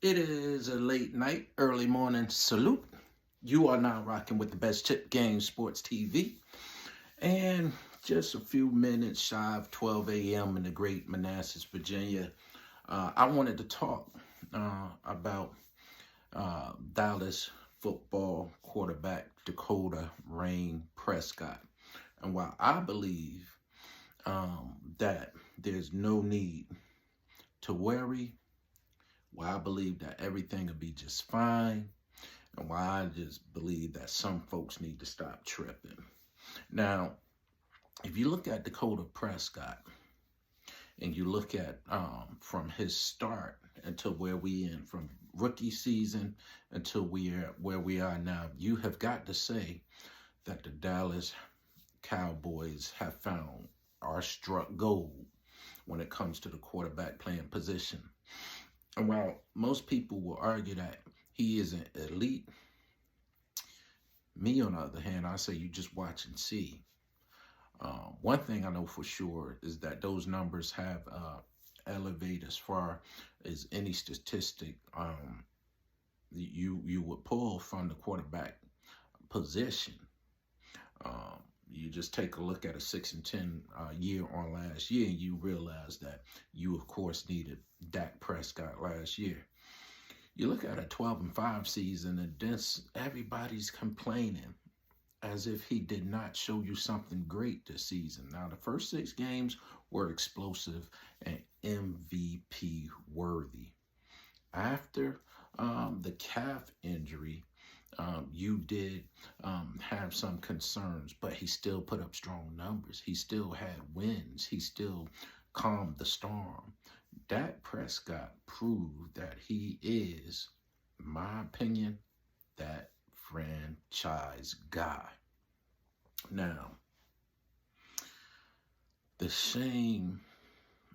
It is a late night, early morning salute. You are now rocking with the best chip game sports TV. And just a few minutes shy of 12 a.m. in the great Manassas, Virginia, I wanted to talk about Dallas football quarterback Dakota Rain Prescott. And while I believe that there's no need to worry, why I believe that everything will be just fine, and why I just believe that some folks need to stop tripping. Now, if you look at Dakota Prescott and you look at from his start until where we in, from rookie season until we are where we are now, you have got to say that the Dallas Cowboys have found or struck gold when it comes to the quarterback playing position. And while most people will argue that he isn't elite, me on the other hand, I say you just watch and see. One thing I know for sure is that those numbers have elevated as far as any statistic you would pull from the quarterback position. You just take a look at a 6-10 year on last year, and you realize that you, of course, needed Dak Prescott last year. You look at a 12-5 season, and this everybody's complaining as if he did not show you something great this season. Now, the first 6 games were explosive and MVP worthy. After the calf injury, you did have some concerns, but he still put up strong numbers. He still had wins. He still calmed the storm. Dak Prescott proved that he is, in my opinion, that franchise guy. Now, the shame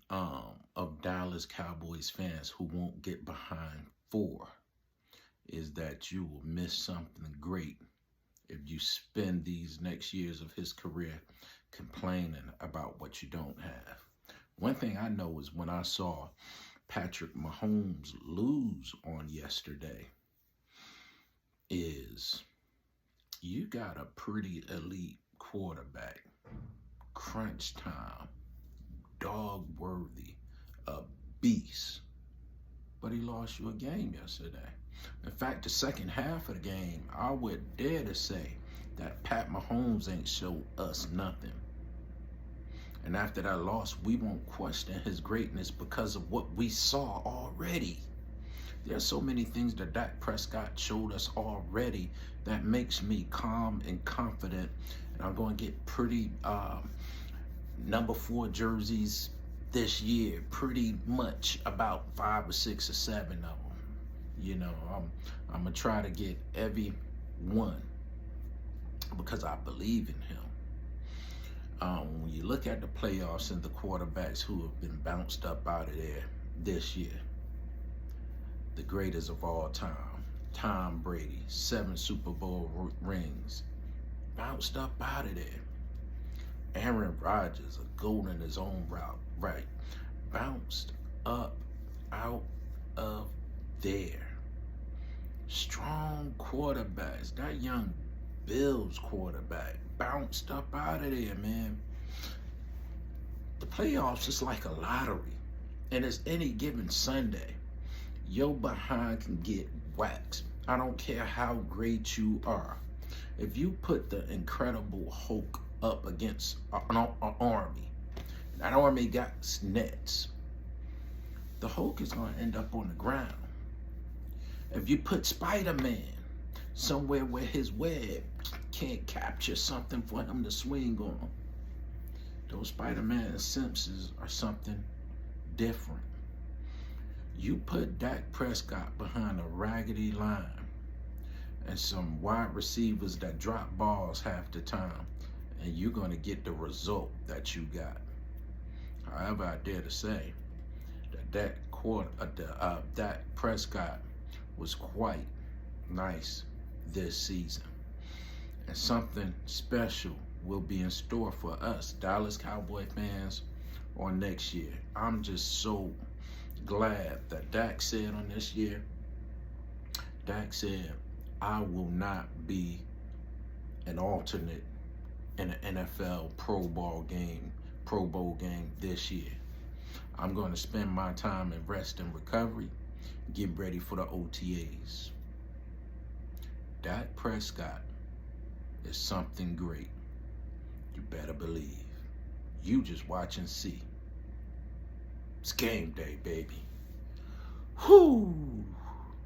of Dallas Cowboys fans who won't get behind four is that you will miss something great if you spend these next years of his career complaining about what you don't have. One thing I know is when I saw Patrick Mahomes lose on yesterday is you got a pretty elite quarterback, crunch time, dog worthy, a beast, but he lost you a game yesterday. In fact, the second half of the game, I would dare to say that Pat Mahomes ain't showed us nothing. And after that loss, we won't question his greatness because of what we saw already. There's so many things that Dak Prescott showed us already that makes me calm and confident. And I'm going to get pretty number 4 jerseys this year, pretty much about 5 or 6 or 7 of them. You know, I'm going to try to get every one because I believe in him. When you look at the playoffs and the quarterbacks who have been bounced up out of there this year, the greatest of all time, Tom Brady, 7 Super Bowl rings, bounced up out of there. Aaron Rodgers, a gold in his own right, bounced up out of there. Strong quarterbacks. That young Bills quarterback bounced up out of there, man. The playoffs is like a lottery, and it's any given Sunday. Your behind can get waxed. I don't care how great you are. If you put the Incredible Hulk up against an army, that army got nets, the Hulk is going to end up on the ground. If you put Spider-Man somewhere where his web can't capture something for him to swing on, those Spider-Man senses are something different. You put Dak Prescott behind a raggedy line and some wide receivers that drop balls half the time, and you're going to get the result that you got. However, I dare to say that Dak Prescott was quite nice this season. And something special will be in store for us, Dallas Cowboy fans, on next year. I'm just so glad that Dak said on this year, Dak said, I will not be an alternate in an NFL Pro Bowl game this year. I'm going to spend my time in rest and recovery, get ready for the OTAs. Dak Prescott is something great. You better believe. You just watch and see. It's game day, baby. Whoo!